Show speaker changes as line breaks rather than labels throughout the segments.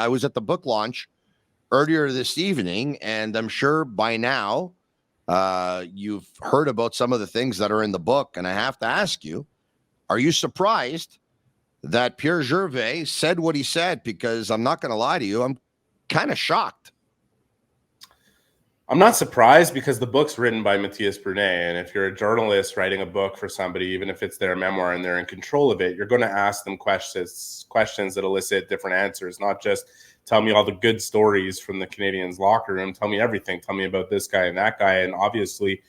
I was at the book launch earlier this evening, and I'm sure by now you've heard about some of the things that are in the book. And I have to ask you, are you surprised that Pierre Gervais said what he said? Because I'm not going to lie to you, I'm kind of shocked.
I'm not surprised because the book's written by Matthias Brunet. And if you're a journalist writing a book for somebody, even if it's their memoir and they're in control of it, you're going to ask them questions that elicit different answers, not just tell me all the good stories from the Canadiens locker room. Tell me everything. Tell me about this guy and that guy. And obviously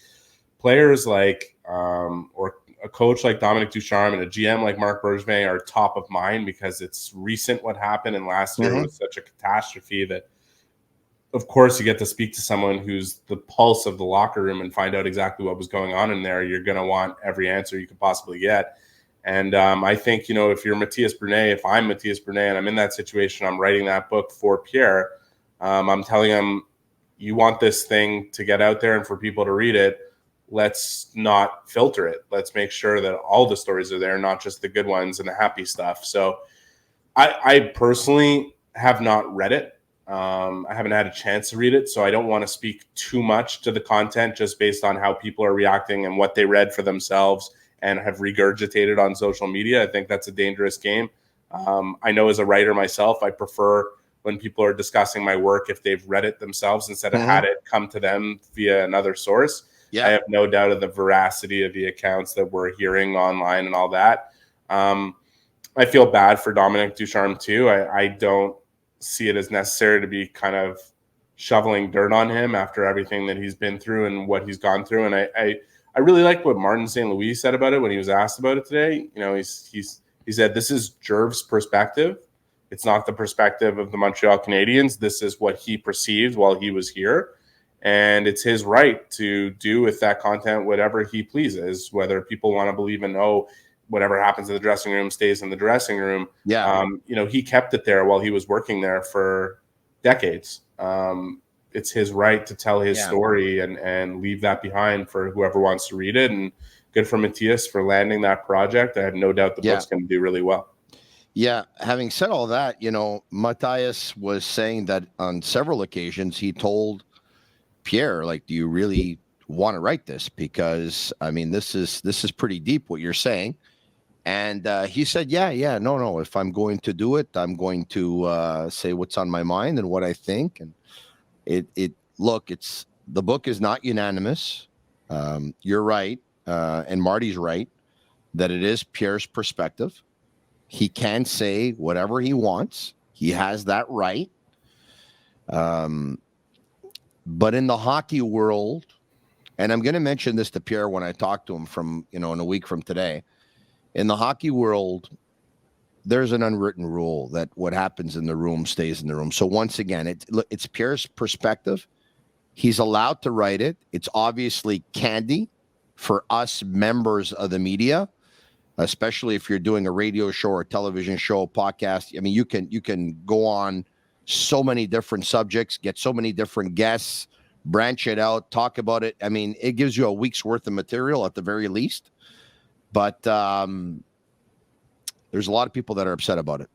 players like, or a coach like Dominic Ducharme and a GM like Marc Bergevin are top of mind because it's recent what happened. And last year was such a catastrophe that, of course, you get to speak to someone who's the pulse of the locker room and find out exactly what was going on in there. You're going to want every answer you could possibly get. And I think, if you're Matthias Brunet, if I'm Matthias Brunet and I'm in that situation, I'm writing that book for Pierre, I'm telling him, you want this thing to get out there and for people to read it. Let's not filter it. Let's make sure that all the stories are there, not just the good ones and the happy stuff. So I personally have not read it. I haven't had a chance to read it, so I don't want to speak too much to the content just based on how people are reacting and what they read for themselves and have regurgitated on social media. I think that's a dangerous game. I know as a writer myself, I prefer when people are discussing my work if they've read it themselves instead of had it come to them via another source. Yeah. I have no doubt of the veracity of the accounts that we're hearing online and all that. I feel bad for Dominic Ducharme too. I don't see it as necessary to be kind of shoveling dirt on him after everything that he's been through and what he's gone through. And I really like what Martin St. Louis said about it when he was asked about it today. He said, this is Jerv's perspective. It's not the perspective of the Montreal Canadiens. This is what he perceived while he was here. And it's his right to do with that content whatever he pleases, whether people want to believe in, whatever happens in the dressing room stays in the dressing room. Yeah. He kept it there while he was working there for decades. It's his right to tell his story and leave that behind for whoever wants to read it. And good for Matthias for landing that project. I have no doubt the book's going to do really well.
Yeah. Having said all that, Matthias was saying that on several occasions he told Pierre, like, do you really want to write this? Because this is pretty deep what you're saying. And he said, no. If I'm going to do it, I'm going to say what's on my mind and what I think. And the book is not unanimous. You're right, and Marty's right that it is Pierre's perspective. He can say whatever he wants. He has that right. But in the hockey world, and I'm going to mention this to Pierre when I talk to him in a week from today. In the hockey world, there's an unwritten rule that what happens in the room stays in the room. So once again, it's Pierre's perspective. He's allowed to write it. It's obviously candy for us members of the media, especially if you're doing a radio show or a television show, podcast. You can go on so many different subjects, get so many different guests, branch it out, talk about it. It gives you a week's worth of material at the very least. But there's a lot of people that are upset about it.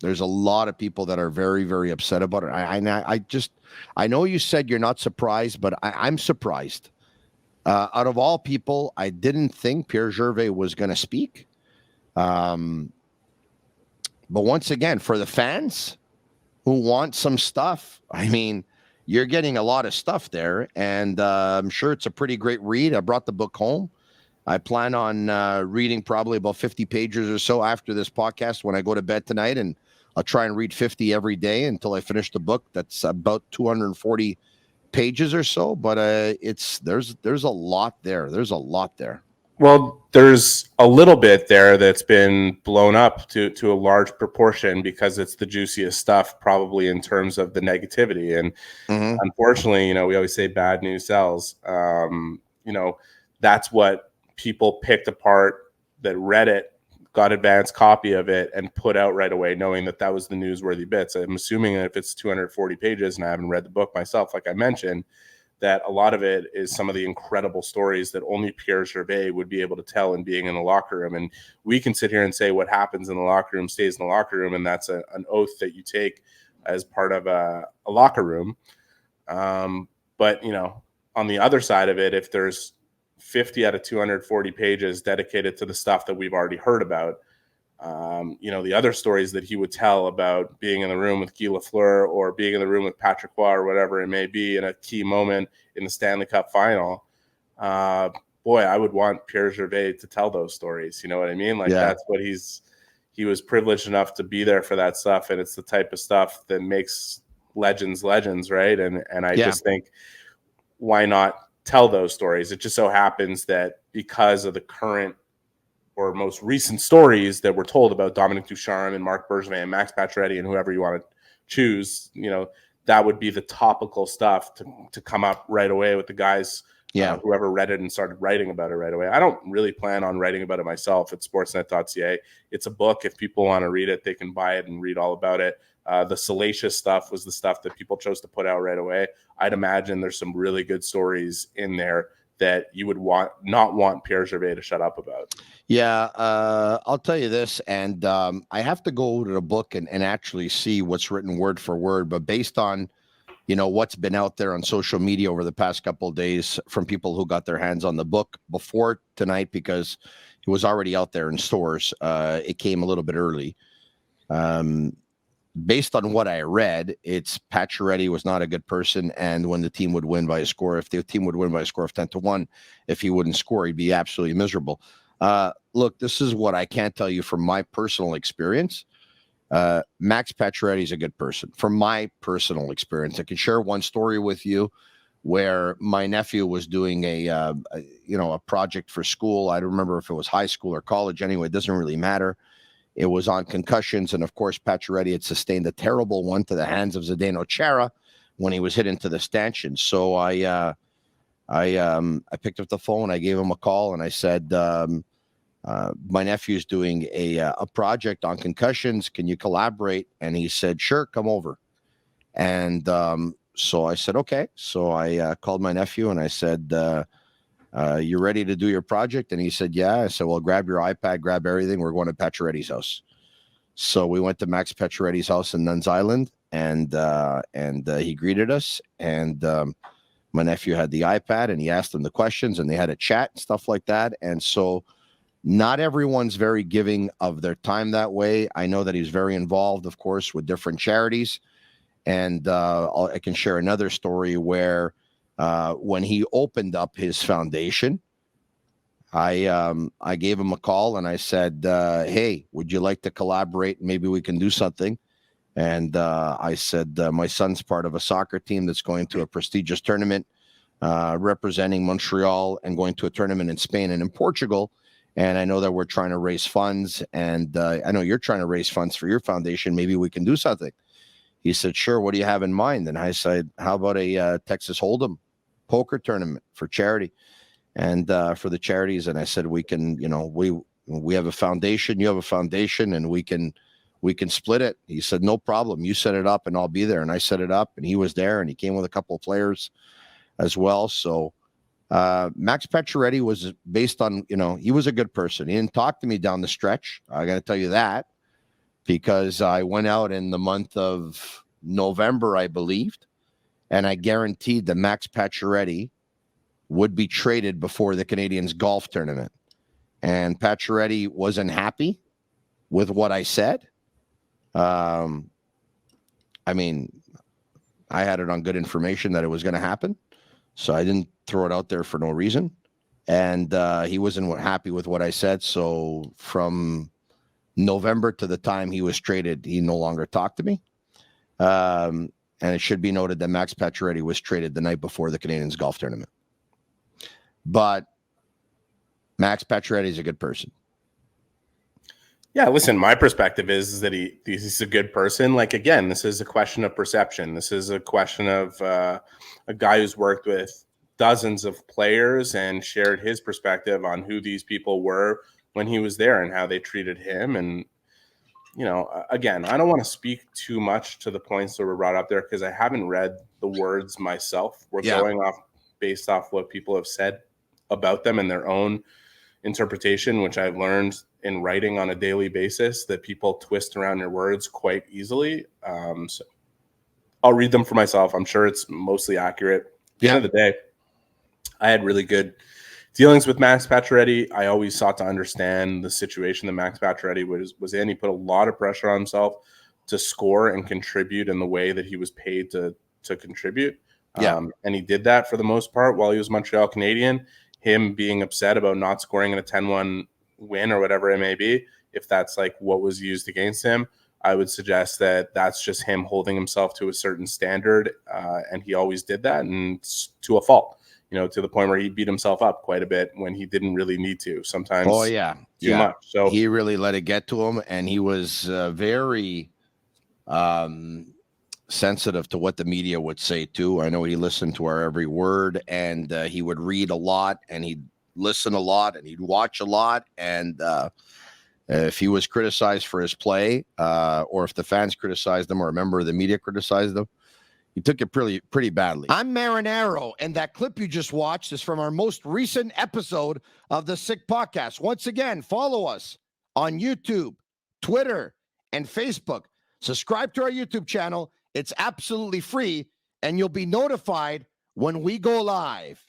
There's a lot of people that are very, very upset about it. I know you said you're not surprised, but I'm surprised. Out of all people, I didn't think Pierre Gervais was going to speak. But once again, for the fans who want some stuff, you're getting a lot of stuff there. And I'm sure it's a pretty great read. I brought the book home. I plan on reading probably about 50 pages or so after this podcast when I go to bed tonight, and I'll try and read 50 every day until I finish the book. That's about 240 pages or so, but there's a lot there. There's a lot there.
Well, there's a little bit there that's been blown up to a large proportion because it's the juiciest stuff, probably in terms of the negativity. And unfortunately, we always say bad news sells. That's what people picked apart that read it, got advanced copy of it, and put out right away, knowing that was the newsworthy bits. I'm assuming that if it's 240 pages, and I haven't read the book myself, like I mentioned, that a lot of it is some of the incredible stories that only Pierre Gervais would be able to tell in being in the locker room. And we can sit here and say what happens in the locker room stays in the locker room, and that's an oath that you take as part of a locker room. But, you know, on the other side of it, if there's 50 out of 240 pages dedicated to the stuff that we've already heard about, you know, the other stories that he would tell about being in the room with Guy Lafleur or being in the room with Patrick Roy or whatever it may be in a key moment in the Stanley Cup final, boy, I would want Pierre Gervais to tell those stories. You know what I mean? Like, that's what he was privileged enough to be there for that stuff. And it's the type of stuff that makes legends, right? And I just think, why not tell those stories? It just so happens that because of the current or most recent stories that were told about Dominic Ducharme and Marc Bergevin and Max Pacioretty and whoever you want to choose, you know, that would be the topical stuff to come up right away with the guys, whoever read it and started writing about it right away. I don't really plan on writing about it myself at sportsnet.ca. It's a book. If people want to read it, they can buy it and read all about it. The salacious stuff was the stuff that people chose to put out right away. I'd imagine there's some really good stories in there that you would not want Pierre Gervais to shut up about.
Yeah, I'll tell you this, and I have to go to the book and actually see what's written word for word, but based on, you know, what's been out there on social media over the past couple of days from people who got their hands on the book before tonight, because it was already out there in stores. It came a little bit early. Based on what I read, it's Pacioretty was not a good person, and when the team would win by a score, if the team would win by a score of 10-1, if he wouldn't score, he'd be absolutely miserable. Look, this is what I can't tell you from my personal experience. Max Pacioretty is a good person. From my personal experience, I can share one story with you where my nephew was doing a project for school. I don't remember if it was high school or college. Anyway, it doesn't really matter. It was on concussions, and of course, Pacioretty had sustained a terrible one to the hands of Zdeno Chara when he was hit into the stanchion. So I picked up the phone, I gave him a call, and I said, my nephew's doing a project on concussions. Can you collaborate? And he said, sure, come over. And so I said, okay. So I called my nephew and I said, you ready to do your project? And he said, yeah. I said, well, grab your iPad, grab everything. We're going to Pacioretty's house. So we went to Max Pacioretty's house in Nuns Island, and he greeted us. And my nephew had the iPad, and he asked him the questions, and they had a chat and stuff like that. And so not everyone's very giving of their time that way. I know that he's very involved, of course, with different charities. And I can share another story where when he opened up his foundation, I gave him a call and I said, hey, would you like to collaborate? Maybe we can do something. And I said, my son's part of a soccer team that's going to a prestigious tournament representing Montreal and going to a tournament in Spain and in Portugal. And I know that we're trying to raise funds, and I know you're trying to raise funds for your foundation. Maybe we can do something. He said, sure. What do you have in mind? And I said, how about a Texas Hold'em poker tournament for charity and for the charities? And I said, we can, you know, we have a foundation, you have a foundation, and we can split it. He said, no problem. You set it up and I'll be there. And I set it up, and he was there, and he came with a couple of players as well. So Max Pacioretty was based on, you know, he was a good person. He didn't talk to me down the stretch. I got to tell you that, because I went out in the month of November, I believed, and I guaranteed that Max Pacioretty would be traded before the Canadiens golf tournament. And Pacioretty wasn't happy with what I said. I mean, I had it on good information that it was going to happen, so I didn't throw it out there for no reason. And he wasn't happy with what I said. So from November to the time he was traded, he no longer talked to me. And it should be noted that Max Pacioretty was traded the night before the Canadiens golf tournament. But Max Pacioretty is a good person.
Yeah, listen, my perspective is that he's a good person. Like, again, this is a question of perception. This is a question of a guy who's worked with dozens of players and shared his perspective on who these people were when he was there and how they treated him. And, you know, again, I don't want to speak too much to the points that were brought up there because I haven't read the words myself. We're going off based off what people have said about them and their own interpretation, which I've learned in writing on a daily basis that people twist around their words quite easily. So I'll read them for myself. I'm sure it's mostly accurate. At the end of the day, I had really good dealings with Max Pacioretty. I always sought to understand the situation that Max Pacioretty was in. He put a lot of pressure on himself to score and contribute in the way that he was paid to contribute. And he did that for the most part while he was Montreal Canadian. Him being upset about not scoring in a 10-1 win or whatever it may be, if that's like what was used against him, I would suggest that that's just him holding himself to a certain standard, and he always did that, and to a fault. To the point where he beat himself up quite a bit when he didn't really need to. Sometimes, too much. So
he really let it get to him, and he was very sensitive to what the media would say too. I know he listened to our every word, and he would read a lot, and he'd listen a lot, and he'd watch a lot, and if he was criticized for his play, or if the fans criticized him or a member of the media criticized him, he took it pretty badly. I'm Marinaro, and that clip you just watched is from our most recent episode of the Sick Podcast. Once again, follow us on YouTube, Twitter, and Facebook. Subscribe to our YouTube channel. It's absolutely free, and you'll be notified when we go live.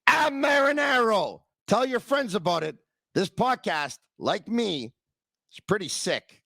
I'm Marinaro. Tell your friends about it. This podcast, like me, is pretty sick.